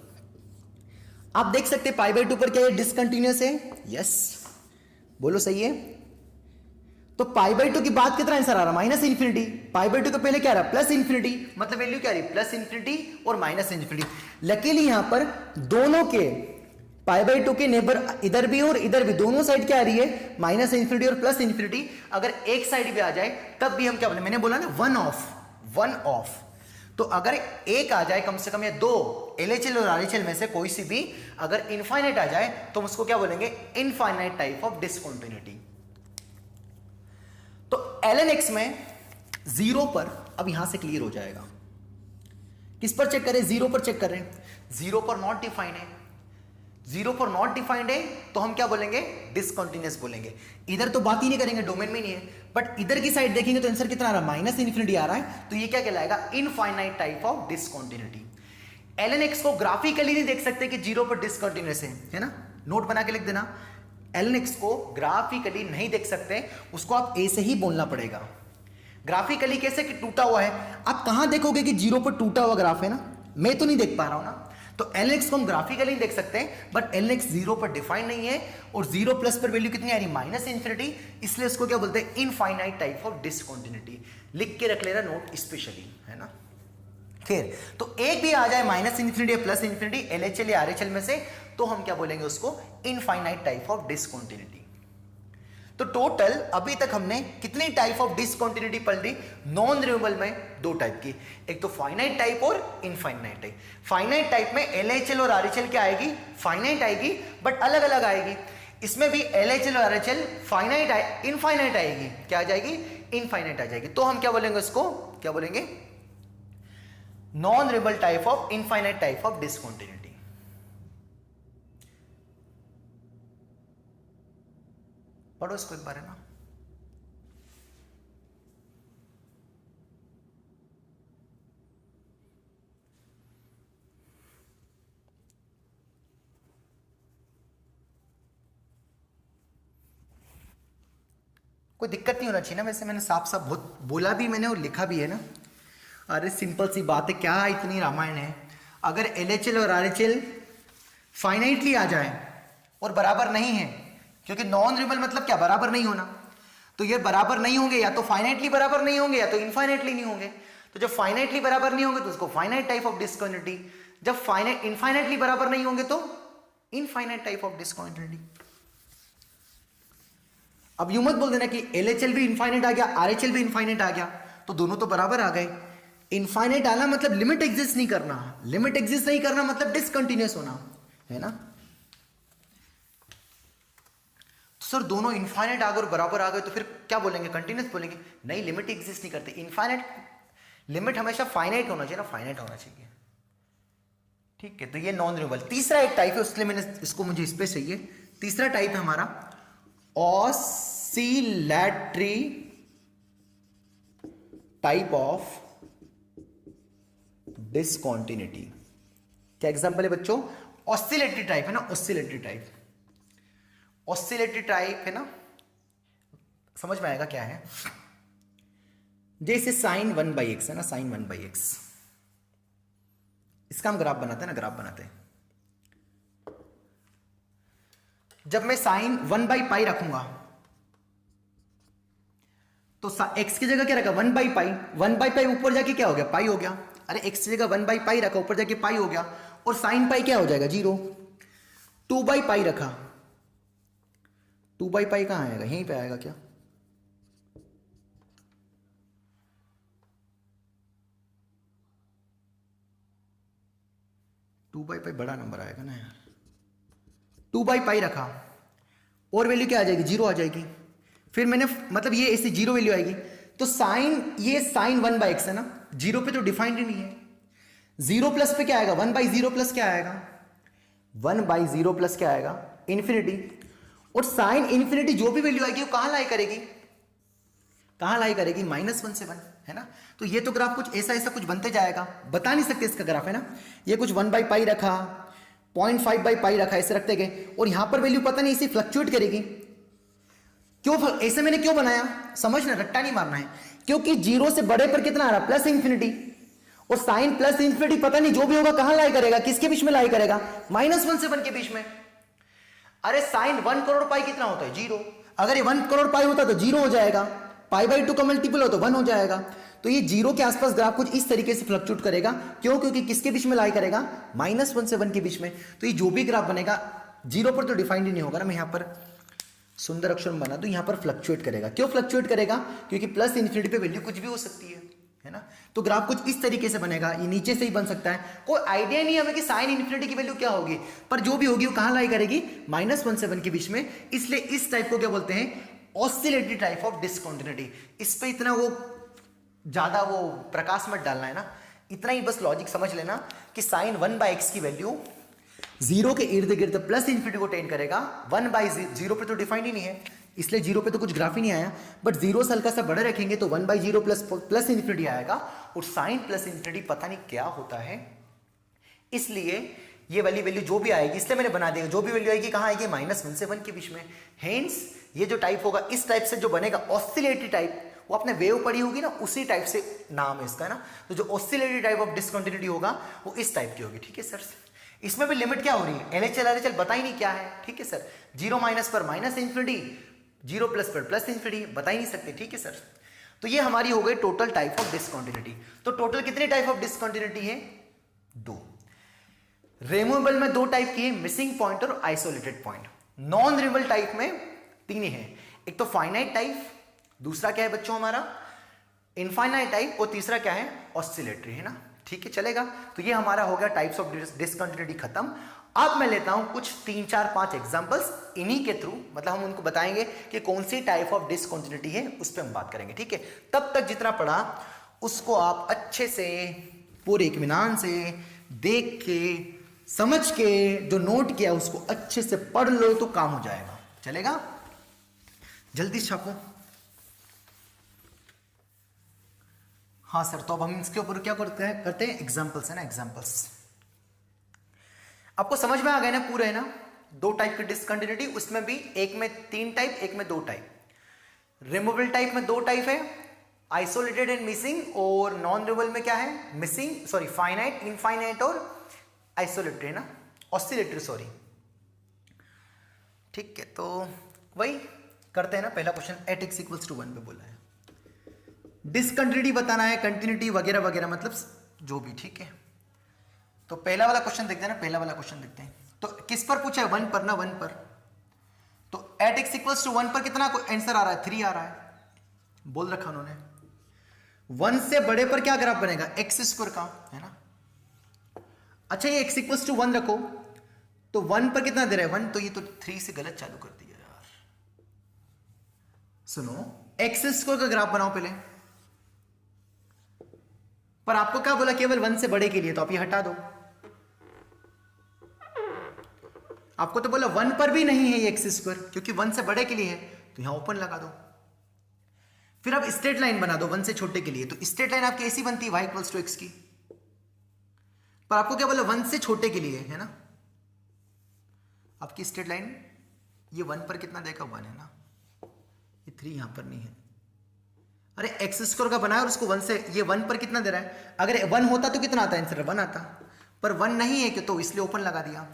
आप देख सकते हैं π/2 पर क्या ये डिसकंटिन्यूअस है, यस, बोलो सही है। तो π/2 की बात कितना आंसर आ रहा, माइनस इंफिनिटी, π/2 के पहले क्या रहा, प्लस इंफिनिटी, मतलब वैल्यू क्या रही, प्लस इंफिनिटी और माइनस इंफिनिटी। लकीली यहां पर दोनों के π/2 के नेबर इधर भी और इधर भी, दोनों साइड क्या आ रही है, माइनस इंफिनिटी और प्लस इंफिनिटी। अगर एक साइड भी आ जाए तब भी हम क्या बोले, मैंने बोला ना वन ऑफ, तो अगर एक आ जाए कम से कम या दो LHL और RHL में से कोई सी भी अगर इनफाइनाइट आ जाए तो हम उसको क्या बोलेंगे, इनफाइनाइट टाइप ऑफ डिसकंटिन्यूटी। तो ln x में 0 पर, अब यहां से क्लियर हो जाएगा, किस पर चेक करें, 0 पर चेक करें, 0 पर नॉट डिफाइंड है, 0 पर नॉट डिफाइंड है तो हम क्या बोलेंगे, डिसकंटिन्यूअस बोलेंगे। इधर तो बात ही नहीं करेंगे, डोमेन में नहीं है, बट इधर की साइड देखेंगे तो आंसर कितना आ रहा है, माइनस इन्फिनिटी आ रहा है, तो ये क्या कहलाएगा, infinite type of discontinuity. ln x को ग्राफिकली नहीं देख सकते कि 0 पर डिसकंटिन्यूअस है ना, नोट बना के लिख देना, ln x को ग्राफिकली नहीं देख सकते, उसको आप ऐसे ही बोलना पड़ेगा। ग्राफिकली कैसे, कि टूटा हुआ है, आप कहां देखोगे कि 0 पर टूटा हुआ ग्राफ है ना, मैं तो नहीं देख पा रहा हूं ना, तो ln x को हम ग्राफिकली देख सकते हैं, बट ln x 0 पर डिफाइन नहीं है, और 0 प्लस पर वैल्यू कितनी आ रही, माइनस इन्फिनिटी, इसलिए इसको क्या बोलते हैं, इनफाइनाइट टाइप ऑफ डिसकंटिन्यूटी। लिख के रख लेना नोट स्पेशली, है ना। फिर तो एक भी आ जाए माइनस इन्फिनिटी या प्लस इन्फिनिटी LHL या RHL में से, तो हम क्या बोलेंगे उसको, इनफाइनाइट टाइप ऑफ डिसकंटिन्यूटी। तो टोटल अभी तक हमने कितनी टाइप ऑफ डिसकंटिन्यूटी पढ़ ली, नॉन रिन्यूएबल में 2 टाइप की, एक तो फाइनाइट टाइप और इनफाइनाइट टाइप। फाइनाइट टाइप में LHL और RHL क्या आएगी, फाइनाइट आएगी, बट अलग अलग आएगी। इसमें भी LHL और RHL फाइनाइट इनफाइनाइट आएगी, क्या आ जाएगी, इनफाइनाइट आ जाएगी। तो हम क्या बोलेंगे उसको, क्या बोलेंगे, non renewable type of infinite type of discontinuity. पढ़ो इसको एक बार, है ना। कोई दिक्कत नहीं होना चाहिए ना, वैसे मैंने साफ साफ बहुत बोला भी मैंने और लिखा भी है ना। अरे सिंपल सी बात है, क्या इतनी रामायण है। अगर LHL और RHL फाइनाइटली आ जाए और बराबर नहीं है, क्योंकि नॉन रिन्यूएबल मतलब क्या, बराबर नहीं होना, तो ये बराबर नहीं होंगे, या तो फाइनाइटली बराबर नहीं होंगे या तो इनफाइनाइटली नहीं होंगे। तो जब फाइनाइटली बराबर नहीं होंगे तो उसको फाइनाइट टाइप ऑफ डिसकंटिन्यूटी, जब इनफाइनाइटली बराबर नहीं होंगे तो इनफाइनाइट टाइप ऑफ डिसकंटिन्यूटी। अब यूं मत बोल देना कि LHL भी इनफाइनाइट आ गया, RHL भी इनफाइनाइट आ गया, तो दोनों तो बराबर आ गए। इनफाइनाइट आना मतलब लिमिट एग्जिस्ट नहीं करना, लिमिट एग्जिस्ट नहीं करना मतलब डिसकंटिन्यूअस होना, है ना। सर दोनों इनफाइनाइट आ गए और बराबर आ गए तो फिर क्या बोलेंगे, कंटिन्यूअस बोलेंगे, नहीं, लिमिट एग्जिस्ट नहीं करते। इनफाइनाइट लिमिट हमेशा फाइनाइट होना चाहिए ना, फाइनाइट होना चाहिए, ठीक है। तो ये नॉन रिन्यूएबल तीसरा एक टाइप है, उसके लिए मैंने इसको, मुझे इस पे चाहिए। तीसरा टाइप है हमारा ऑसिलेटरी टाइप ऑफ डिसकंटिन्यूटी। क्या एग्जांपल है बच्चों, ऑसिलेटरी टाइप है ना, ऑसिलेटरी टाइप, ऑसिलेटरी टाइप है ना, समझ में आएगा क्या है। जैसे साइन 1/x है ना, साइन 1/x, इसका हम ग्राफ बनाते हैं ना, ग्राफ बनाते हैं। जब मैं साइन 1/पाई रखूंगा तो x की जगह क्या रखा, 1/पाई, 1/पाई ऊपर जाके क्या हो गया, पाई हो गया। अरे x की जगह 1/पाई रखा, ऊपर जाके पाई हो गया, और साइन पाई क्या हो जाएगा, 0। 2/पाई रखा, 2/पाई कहां आएगा, यहीं पे आएगा क्या, टू बाई पाई बड़ा नंबर आएगा ना यार। 2/पाई रखा और वैल्यू क्या आ जाएगी, 0 आ जाएगी। फिर मैंने मतलब ये ऐसे 0 वैल्यू आएगी, तो साइन, ये साइन 1/x है ना, 0 पे तो डिफाइंड ही नहीं है। 0 प्लस पे क्या आएगा, 1/0 प्लस क्या आएगा, 1/0 प्लस क्या आएगा, इन्फिनिटी। और साइन इन्फिनिटी जो भी वैल्यू आएगी वो कहां लाई करेगी, कहां लाई करेगी, -1 से 1, है ना। तो ये तो ग्राफ कुछ ऐसा ऐसा कुछ बनते जाएगा, बता नहीं सकते इसका ग्राफ, है ना। ये कुछ 1/पाई रखा, 0.5/पाई रखा, ऐसे रखते गए, और यहां पर वैल्यू पता नहीं इसी फ्लक्चुएट करेगी। क्यों ऐसे मैंने क्यों बनाया, समझना, रट्टा नहीं मारना है, क्योंकि 0 से बड़े पर कितना आ रहा, प्लस इन्फिनिटी, और साइन प्लस इन्फिनिटी पता नहीं जो भी होगा कहां लाई करेगा, किसके बीच में लाई करेगा, -1 से 1 के बीच में। अरे साइन 1 करोड़ पाई कितना होता है, 0। अगर ये 1 करोड़ पाई होता तो 0 हो जाएगा, π/2 का मल्टीपल हो तो 1 हो जाएगा। तो ये 0 के आसपास ग्राफ कुछ इस तरीके से फ्लक्चुएट करेगा, क्यों, क्योंकि किसके बीच में लाई करेगा, -1 से 1 के बीच में। तो ये जो भी ग्राफ बनेगा 0 पर तो डिफाइंड ही नहीं होगा ना, मैं यहां पर सुंदर अक्षर बना दूं, यहां पर फ्लक्चुएट करेगा। क्यों फ्लक्चुएट करेगा, क्योंकि प्लस इन्फिनिटी पे वैल्यू कुछ भी हो सकती है ना। तो ग्राफ कुछ इस तरीके से बनेगा, ये नीचे से ही बन सकता है, कोई आइडिया नहीं हमें कि साइन इन्फिनिटी की वैल्यू क्या होगी, पर जो भी होगी वो कहां लाई करेगी, -1 से 1 के बीच में। इसलिए इस टाइप को क्या बोलते हैं, ऑसिलेटरी टाइप ऑफ डिसकंटिन्यूटी। इस पे इतना वो ज्यादा वो प्रकाश मत डालना है ना, इतना ही बस लॉजिक समझ लेना कि साइन 1/x की वैल्यू 0 के इर्द गिर्द प्लस इन्फिनिटी को टेंड करेगा। 1/0 पे तो डिफाइंड ही नहीं है, इसलिए 0 पे तो कुछ ग्राफ ही नहीं आया, बट 0 से हल्का सा बड़े रखेंगे तो 1/0 प्लस इन्फिनिटी आएगा, और साइन प्लस इन्फिनिटी पता नहीं क्या होता है। इसलिए ये वाली वैल्यू जो भी आएगी, इसलिए मैंने बना दिया, जो भी वैल्यू आएगी कहां आएगी, -1 से 1 के बीच में। हेंस ये जो टाइप होगा, इस टाइप से जो बनेगा ऑसिलेटरी टाइप, वो आपने वेव पढ़ी होगी ना, उसी टाइप से नाम है इसका ना। तो जो ऑसिलेटरी टाइप ऑफ डिसकंटिन्यूटी होगा वो इस टाइप की होगी, ठीक है सर। इसमें भी लिमिट क्या हो रही है, LHL RHL बता ही नहीं क्या है, ठीक है सर। 0 माइनस पर माइनस इन्फिनिटी, 0 प्लस पर प्लस इन्फिनिटी, बता ही नहीं सकते, ठीक है सर। तो ये हमारी हो गई टोटल टाइप ऑफ डिसकंटिन्यूटी। तो टोटल कितने टाइप ऑफ डिसकंटिन्यूटी है, 2। रिमूवेबल में 2 टाइप की है, मिसिंग पॉइंट और isolated point. Non removable type में 3 है, एक तो फाइनाइट टाइप, दूसरा क्या है बच्चों हमारा इनफाइनाइट टाइप, और तीसरा क्या है ऑसिलेटरी, है ना, ठीक है चलेगा। तो ये हमारा हो गया टाइप्स ऑफ डिसकंटिन्यूटी खत्म। अब मैं लेता हूं कुछ 3, 4, 5 एग्जांपल्स, इन्हीं के थ्रू मतलब हम उनको बताएंगे कि कौन सी टाइप ऑफ डिसकंटिन्यूटी है, उस पर हम बात करेंगे, ठीक है। तब तक जितना पढ़ा उसको आप अच्छे से पूरे इत्मीनान से देख के समझ के जो नोट किया उसको अच्छे से पढ़ लो तो काम हो जाएगा, चलेगा। जल्दी छापो। हाँ सर, तो अब हम इसके ऊपर क्या करते हैं एग्जांपल्स, है ना, एग्जांपल्स। आपको समझ में आ गया ना पूरा, है ना। 2 टाइप की डिसकंटिन्यूटी, उसमें भी एक में 3 टाइप, एक में 2 टाइप। रिमूवेबल टाइप में 2 टाइप है, आइसोलेटेड एंड मिसिंग, और नॉन रिमूवेबल में क्या है, मिसिंग सॉरी फाइनाइट, इनफाइनाइट और आइसोलेटरी, है ना, ऑसिलेटरी सॉरी, ठीक है। तो वही करते हैं ना, पहला क्वेश्चन एट x = 1 पे बोला है, डिसकंटिन्यूटी बताना है, कंटिन्यूटी वगैरह वगैरह, मतलब जो भी, ठीक है। तो पहला वाला क्वेश्चन देखते हैं ना, पहला वाला क्वेश्चन देखते हैं। तो किस पर पूछा है, 1 पर ना, 1 पर। तो एट x = 1 पर कितना आंसर आ रहा है, 3 आ रहा है, बोल रखा उन्होंने। 1 से बड़े पर क्या ग्राफ बनेगा, x² का, है ना। अच्छा ये x = 1 रखो, तो 1 पर कितना दे रहा है, 1, तो ये तो 3 से गलत चालू कर दिया यार। सुनो, x² का ग्राफ बनाओ पहले, पर आपको क्या बोला, केवल 1 से बड़े के लिए, तो आप ये हटा दो। आपको तो बोला 1 पर भी नहीं है ये x², क्योंकि 1 से बड़े के लिए है, तो यहां ओपन लगा दो। फिर आप स्ट्रेट लाइन बना दो 1 से छोटे के लिए, तो स्ट्रेट लाइन आपकी ऐसी बनती है y = x की। पर आपको क्या बोला, 1 से छोटे के लिए, है ना, आपकी स्ट्रेट लाइन ये 1 पर कितना देगा, 1 है ना, ये 3 यहां पर नहीं है। अरे x² का बनाया और उसको 1 से, ये 1 पर कितना दे रहा है, अगर 1 होता तो कितना आता है आंसर, 1 आता, पर 1 नहीं है कि, तो इसलिए ओपन लगा दिया।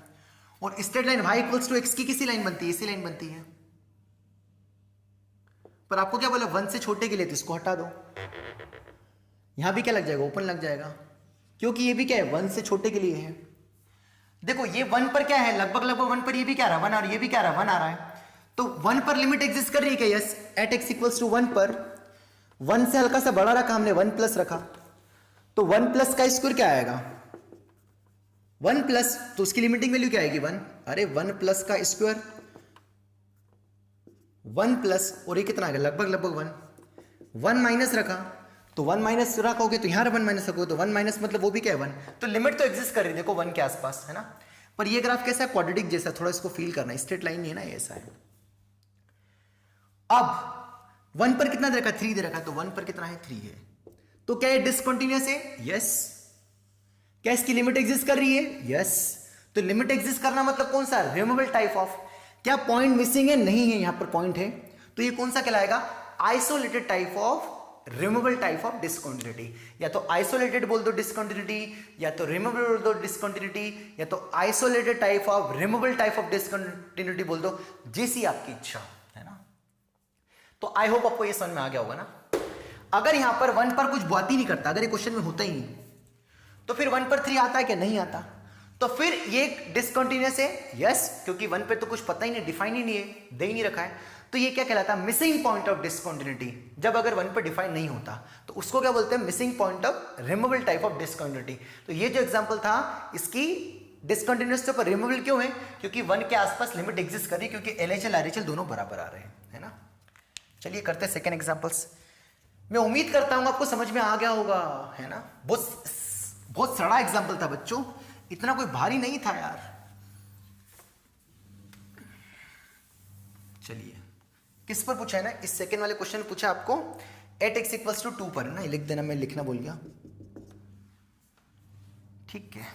और स्ट्रेट लाइन y = x की किसी लाइन बनती है, इसी लाइन बनती है, पर आपको क्या बोला, 1 से छोटे के लिए, तो इसको हटा दो। यहां भी क्या लग जाएगा, ओपन लग जाएगा, क्योंकि ये भी क्या है, 1 से छोटे के लिए है। देखो ये 1 पर क्या है, लगभग 1 पर ये भी क्या रहा, 1, और ये भी क्या रहा, 1 आ रहा है। तो 1 पर लिमिट एग्जिस्ट कर रही है क्या, यस। एट x = 1 पर 1 से हल्का सा बड़ा रखा हमने, 1 प्लस रखा, तो 1 प्लस का स्क्वायर क्या आएगा, 1 प्लस, तो उसकी लिमिटिंग वैल्यू क्या आएगी, 1। अरे 1 प्लस का स्क्वायर, 1 प्लस, और ये कितना आएगा, लगभग 1। 1 माइनस रखा, तो 1 माइनस रखोगे तो यहां 1 माइनस रखोगे, तो 1 माइनस मतलब वो भी क्या है, 1। तो लिमिट तो एग्जिस्ट कर रही है, देखो 1 के आसपास, है ना। पर ये ग्राफ कैसा है, क्वाड्रेटिक जैसा, थोड़ा इसको फील करना, स्ट्रेट लाइन नहीं है ना, ऐसा है। अब 1 पर कितना दे रखा, 3 दे रखा, तो 1 पर कितना है, 3 है। तो क्या ये डिसकंटिन्यूअस है, यस। क्या इसकी लिमिट एग्जिस्ट कर रही है, यस। तो लिमिट एग्जिस्ट करना मतलब कौन सा, रिमूवेबल टाइप ऑफ। क्या पॉइंट मिसिंग है, नहीं है, यहां पर पॉइंट है, तो ये कौन सा कहलाएगा, isolated type of removable type of discontinuity. या तो आइसोलेटेड बोल दो डिसकंटिन्यूटी, या तो रिमूवेबल बोल दो डिसकंटिन्यूटी, या तो isolated type of removable type of discontinuity बोल दो, जैसी आपकी इच्छा, है ना। तो आई होप आपको ये समझ में आ गया होगा ना। अगर यहां पर 1 पर कुछ बात ही नहीं करता, अगर ये क्वेश्चन में होता ही नहीं, तो फिर 1 पर 3 आता है क्या, नहीं आता। तो फिर ये डिसकंटिन्यूअस है, यस, क्योंकि 1 पे तो कुछ पता ही नहीं, डिफाइन ही नहीं है, दे ही नहीं रखा है। तो ये क्या कहलाता है, मिसिंग पॉइंट ऑफ डिसकंटिन्यूटी। जब अगर 1 पर डिफाइन नहीं होता तो उसको क्या बोलते हैं, missing point of removable type of discontinuity. तो ये जो एग्जांपल था इसकी डिसकंटिन्यूस के ऊपर रिमूवेबल क्यों है, क्योंकि 1 के आसपास लिमिट एग्जिस्ट कर रही है, क्योंकि LHL RHL दोनों बराबर आ रहे हैं, है ना। चलिए करते हैं सेकेंड एग्जांपल्स। मैं उम्मीद करता हूं आपको समझ में आ गया होगा, है ना। बहुत सड़ा एग्जांपल था बच्चों, इतना कोई भारी नहीं था यार। चलिए किस पर पूछा है ना, इस सेकेंड वाले क्वेश्चन में पूछा आपको एट एक्स इक्वल्स टू 2 पर, है ना। लिख देना, मैं लिखना भूल गया। ठीक है,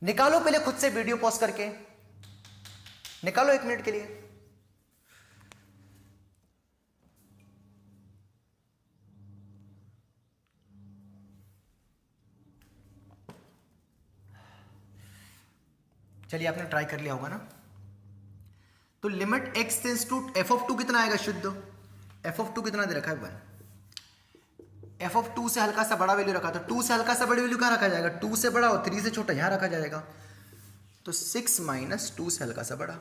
निकालो पहले खुद से वीडियो पॉज करके, निकालो 1 मिनट के लिए। चलिए आपने ट्राई कर लिया होगा ना। तो limit x tends to f of 2 कितना आएगा शुद्ध, f ऑफ 2 कितना दे रखा है 1। f ऑफ 2 से हल्का सा बड़ा वैल्यू रखा, तो 2 से हल्का सा बड़ी वैल्यू कहां रखा जाएगा, 2 से बड़ा और 3 से छोटा यहां रखा जाएगा। तो 6 माइनस 2 से हल्का सा बड़ा।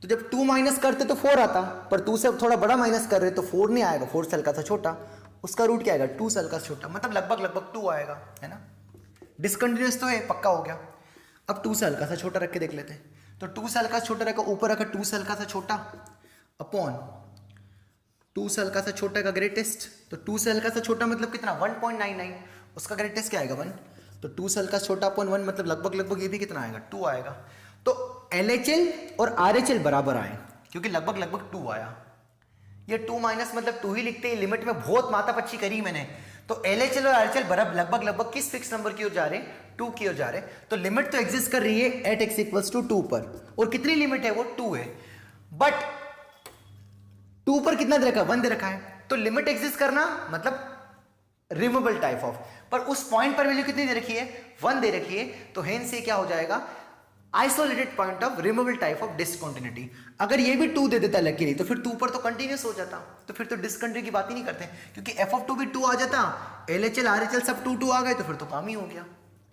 तो जब 2 माइनस करते तो 4 आता, पर 2 से थोड़ा बड़ा माइनस कर रहे तो 4 नहीं आएगा, 4 से हल्का सा छोटा। उसका रूट क्या आएगा, 2 से हल्का सा छोटा, मतलब लगभग 2 आएगा, है ना। डिसकंटिन्यूअस तो है, पक्का हो गया। अब 2 से हल्का सा छोटा रख के देख लेते हैं। तो 2 से हल्का सा छोटा रखा, ऊपर रखा 2 से हल्का सा छोटा अपॉन 2 से हल्का सा छोटा का ग्रेटेस्ट। तो 2 से हल्का सा छोटा मतलब कितना, 1.99, उसका ग्रेटेस्ट क्या आएगा 1। तो 2 से हल्का छोटा अपॉन 1 मतलब लगभग ये भी कितना आएगा 2 आएगा। तो LHL और RHL बराबर आए, क्योंकि लगभग 2 आया। ये 2 माइनस मतलब 2 ही लिखते हैं, लिमिट में बहुत मातापच्ची करी मैंने। तो LHL और RHL बराबर लगभग किस फिक्स नंबर की ओर जा रहे हैं, 2 की ओर जा रहे हैं। तो लिमिट तो एग्जिस्ट कर रही है एट x इक्वल्स टू 2 पर, और कितनी लिमिट है वो 2 है, बट 2 पर कितना दे रखा है, 1 दे रखा है। तो लिमिट एग्जिस्ट करना मतलब रिमूवेबल टाइप ऑफ, पर उस पॉइंट पर वैल्यू कितनी दे रखी है, 1 दे रखी है। तो हेंस ये क्या हो जाएगा, isolated point of removable type of discontinuity. अगर ये भी 2 दे देता लकीली तो फिर 2 पर तो कंटिन्यूस हो जाता, तो फिर तो डिसकंटिन्यूटी की बात ही नहीं करते, क्योंकि f ऑफ 2 भी 2 आ जाता, LHL RHL सब 2 आ गए, तो फिर तो काम ही हो गया,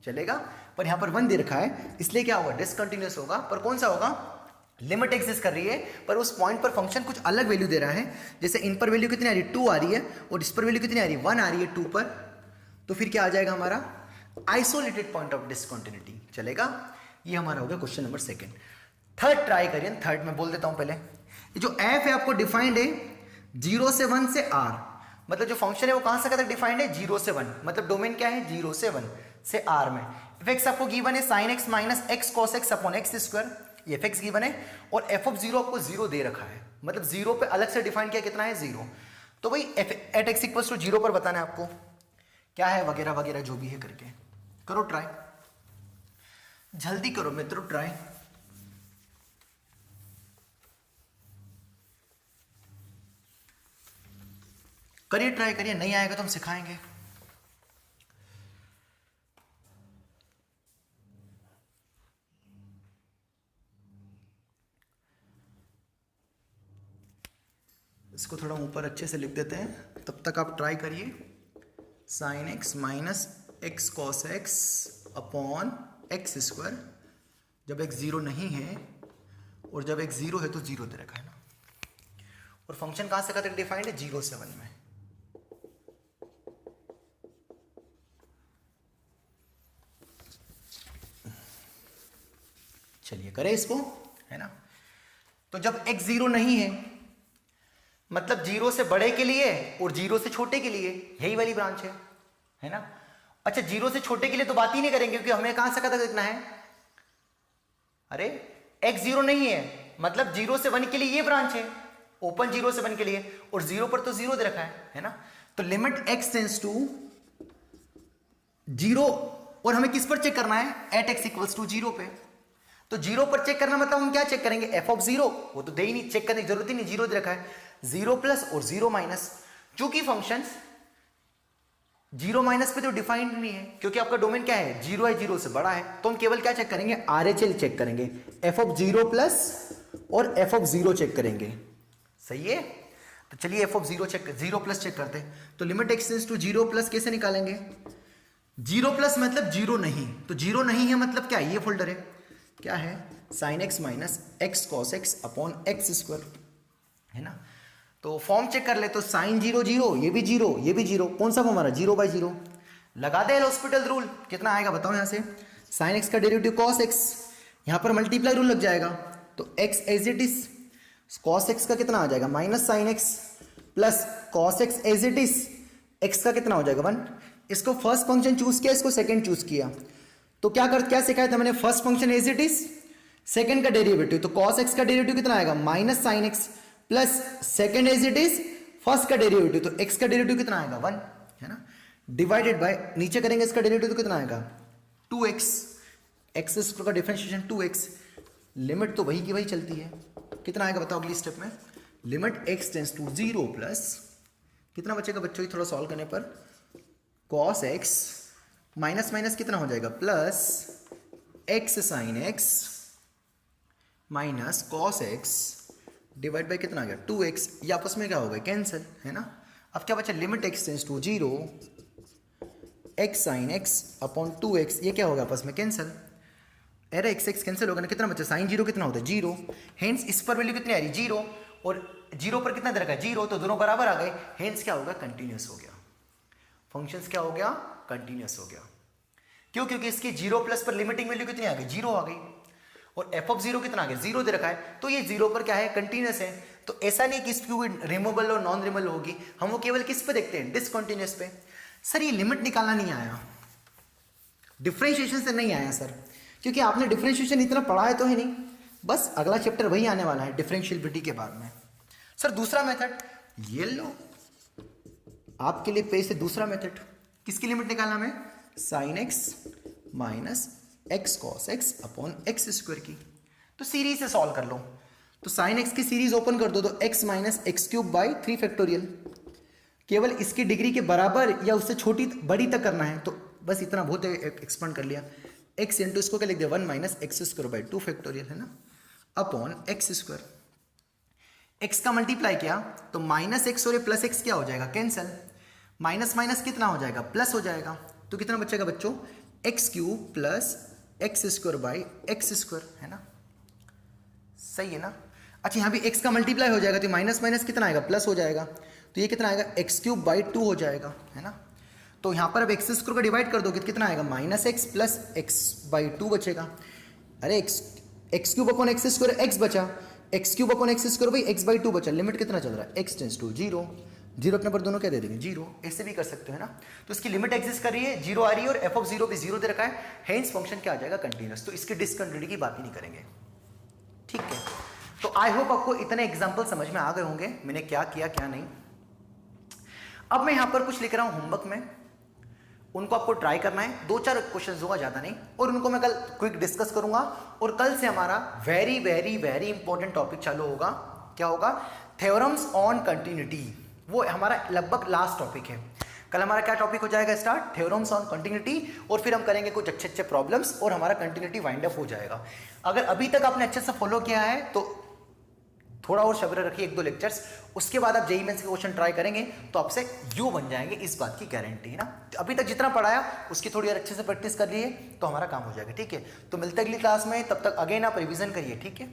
चलेगा। पर यहां पर 1 दे रखा है, इसलिए क्या होगा, डिसकंटिन्यूस होगा। पर कौन सा होगा, लिमिट एग्जिस्ट कर रही है, पर उस पॉइंट पर फंक्शन कुछ अलग वैल्यू दे रहा है। जैसे इन पर वैल्यू कितनी आ रही है, 2 आ रही है, और इस पर वैल्यू कितनी आ रही है, 1 आ रही है 2 पर। तो फिर क्या आ जाएगा हमारा, आइसोलेटेड पॉइंट ऑफ डिसकंटिन्यूटी, चलेगा। ये हमारा हो गया question number second. Third try करिए, थर्ड में बोल देता हूं पहले। ये जो f है आपको डिफाइंड है 0 से 1 से r, मतलब जो फंक्शन है वो कहां से कहां तक डिफाइंड है, 0 से 1, मतलब डोमेन क्या है 0 से 1 से r में। fx आपको गिवन है sin x minus x cos x upon x square, ये fx गिवन है, और f ऑफ 0 आपको 0 दे रखा है, मतलब 0 पे अलग से डिफाइन किया कितना है 0। तो भाई एट x इक्वल्स टू 0 पर बताना है आपको क्या है, वगैरह वगैरह जो भी है करके करो ट्राई, जल्दी करो मित्रों ट्राई। करिए ट्राई करिए, नहीं आएगा तो हम सिखाएंगे। इसको थोड़ा ऊपर अच्छे से लिख देते हैं, तब तक आप ट्राई करिए। sin x minus x cos x upon X square, जब x 0 नहीं है और जब x 0 है तो 0 दे रखा है ना, और फंक्शन कहां से कहां तक डिफाइंड है 0 से 1 में। चलिए करें इसको, है ना। तो जब x 0 नहीं है मतलब 0 से बड़े के लिए और 0 से छोटे के लिए, यही वाली ब्रांच है ना। अच्छा 0 से छोटे के लिए तो बात ही नहीं करेंगे, क्योंकि हमें कहां से कहां तक देखना है, अरे x 0 नहीं है मतलब 0 से 1 के लिए ये ब्रांच है, ओपन 0 से 1 के लिए, और 0 पर तो 0 दे रखा है ना। तो लिमिट x टेंड्स टू 0, और हमें किस पर चेक करना है, एट x इक्वल्स टू 0 पे। तो 0 पर चेक करना मतलब हम क्या चेक करेंगे, f ऑफ 0, वो तो दे ही नहीं, चेक करने की जरूरत ही नहीं, 0 दे रखा है। 0 प्लस और 0 माइनस, चूंकि फंक्शन 0 माइनस पे तो डिफाइंड नहीं है, क्योंकि आपका डोमेन क्या है 0 है, 0 से बड़ा है, तो हम केवल क्या चेक करेंगे, RHL चेक करेंगे, f ऑफ 0 प्लस और f ऑफ 0 चेक करेंगे, सही है। तो चलिए f of 0 check, 0 plus check करते हैं। तो limit x tends to 0 plus कैसे निकालेंगे, 0 प्लस मतलब 0 नहीं, तो 0 नहीं है मतलब क्या, ये फोल्डर है, क्या है sin x minus x cos x upon X square, है ना। तो फॉर्म चेक कर ले, तो साइन 0 0, ये भी 0, ये भी 0, कौन सा फॉर्म हमारा 0/0। लगा दे हॉस्पिटल रूल, कितना आएगा बताओ यहाँ से, साइन एक्स का डेरिवेटिव कॉस एक्स, यहाँ पर मल्टीप्लाई रूल लग जाएगा, तो X as it is, cos X का कितना आ जाएगा minus sine X plus cos X as it is, X का कितना हो जाएगा 1। इसको फर्स्ट फंक्शन चूज किया, इसको सेकंड चूज किया, तो क्या सिखाया था मैंने, first function as it is, second का डेरिवेटिव, तो कॉस एक्स का डेरिवेटिव कितना आएगा minus sine X plus second as it is first का डेरिवेटिव, तो एक्स का डेरिवेटिव कितना आएगा 1, है ना, डिवाइडेड बाय नीचे करेंगे इसका डेरिवेटिव तो कितना आएगा 2x, एक्स स्क्वायर का डिफरेंशिएशन 2x, लिमिट तो वही की वही चलती है, कितना आएगा बताओ अगली स्टेप में, limit x tends to 0 plus कितना बचेगा बच्चों, थोड़ा सॉल्व करने पर cos x माइनस माइनस कितना हो जाएगा plus x sin x minus cos x divide by कितना आ गया 2x, ये आपस में क्या हो गया कैंसिल, है ना। अब क्या बचा, limit x tends to 0 x sin x upon 2x, ये क्या होगा आपस में कैंसिल, अरे x कैंसिल होगा ना, कितना बचा साइन 0 कितना होता है 0, हेंस इस पर वैल्यू कितनी आ रही 0 और 0 पर कितना दे रखा है 0, तो दोनों बराबर आ गए, हेंस क्या होगा कंटिन्यूस हो गया, फंक्शंस क्या हो गया कंटिन्यूस हो गया। क्यों, क्योंकि इसकी 0 प्लस पर लिमिटिंग वैल्यू कितनी आ गई 0 आ गई, और f(0) कितना आ गया 0 दे रखा है, तो ये 0 पर क्या है कंटिन्यूस है। तो ऐसा नहीं कि इसकी रिमूवल और नॉन रिमूवल होगी, हम वो केवल किस पे देखते हैं डिसकंटिन्यूस पे। सर ये लिमिट निकालना नहीं आया, डिफरेंशिएशन से नहीं आया सर, क्योंकि आपने डिफरेंशिएशन इतना पढ़ा है तो है नहीं, बस अगला चैप्टर वही आने वाला है डिफरेंशिएबिलिटी के बाद में। सर दूसरा मेथड ये लो, आपके लिए पेश है दूसरा मेथड, किसकी लिमिट निकालना हमें, sine x minus x cos x upon X square की, तो सीरीज से सॉल्व कर लो, तो साइन एक्स की सीरीज ओपन कर दो, तो x minus x cube by 3 factorial, केवल इसकी डिग्री के बराबर या उससे छोटी बड़ी तक करना है, तो बस इतना बहुत एक्सपांड कर लिया, एक्स इंटू इसको क्या लिख दिया 1 minus x square by 2 factorial, है ना, अपॉन एक्स स्क्वायर, एक्स का मल्टीप्लाई किया तो माइनस एक्स और प्लस एक्स क्या हो जाएगा कैंसिल, माइनस माइनस कितना हो जाएगा प्लस हो जाएगा, तो कितना बचेगा बच्चों x cube plus x square by x square, है ना, सही है ना। अच्छा यहाँ भी x का मल्टीप्लाई हो जाएगा, तो माइनस माइनस कितना आएगा प्लस हो जाएगा, तो ये कितना आएगा एक्स क्यूब बाई 2 हो जाएगा, है ना। तो यहाँ पर अब एक्स स्क्वायर का डिवाइड कर दो कितना आएगा minus X plus X by 2 बचेगा, अरे X cube upon X square X बचा, X cube upon X square by X by 2 बचा, लिमिट कितना चल रहा है एक्स टेंस टू 0, 0 अपने पर दोनों क्या दे देंगे 0, ऐसे भी कर सकते हो, है ना। तो इसकी लिमिट एग्जिस्ट कर रही है 0 आ रही है और f(0) भी 0 दे रखा है, हेंस फंक्शन क्या आ जाएगा कंटिन्यूअस, तो इसकी डिसकंटिन्यूटी की बात ही नहीं करेंगे, ठीक है। तो आई होप आपको इतने एग्जाम्पल समझ में आ गए होंगे मैंने क्या किया क्या नहीं। अब मैं यहां पर कुछ लिख रहा हूं होमवर्क में, उनको आपको ट्राई करना है, 2-4 क्वेश्चन होगा ज्यादा नहीं, और उनको मैं कल क्विक डिस्कस करूंगा, और कल से हमारा very very very important topic चालू होगा, क्या होगा थ्योरम्स ऑन कंटिन्यूटी, वो हमारा लगभग लास्ट टॉपिक है। कल हमारा क्या टॉपिक हो जाएगा स्टार्ट, थ्योरम्स ऑन कंटिन्यूटी, और फिर हम करेंगे कुछ अच्छे अच्छे प्रॉब्लम्स और हमारा कंटिन्यूटी वाइंड अप हो जाएगा। अगर अभी तक आपने अच्छे से फॉलो किया है तो थोड़ा और सब्र रखिए, 1-2 लेक्चर्स, उसके बाद आप जेईई मेंस के क्वेश्चन ट्राई करेंगे तो आपसे यू बन जाएंगे, इस बात की गारंटी है ना। तो अभी तक जितना पढ़ाया उसकी थोड़ी और अच्छे से प्रैक्टिस कर लिए तो हमारा काम हो जाएगा, ठीक है। तो मिलते हैं अगली क्लास में, तब तक अगेन आप रिवीजन करिए, ठीक है।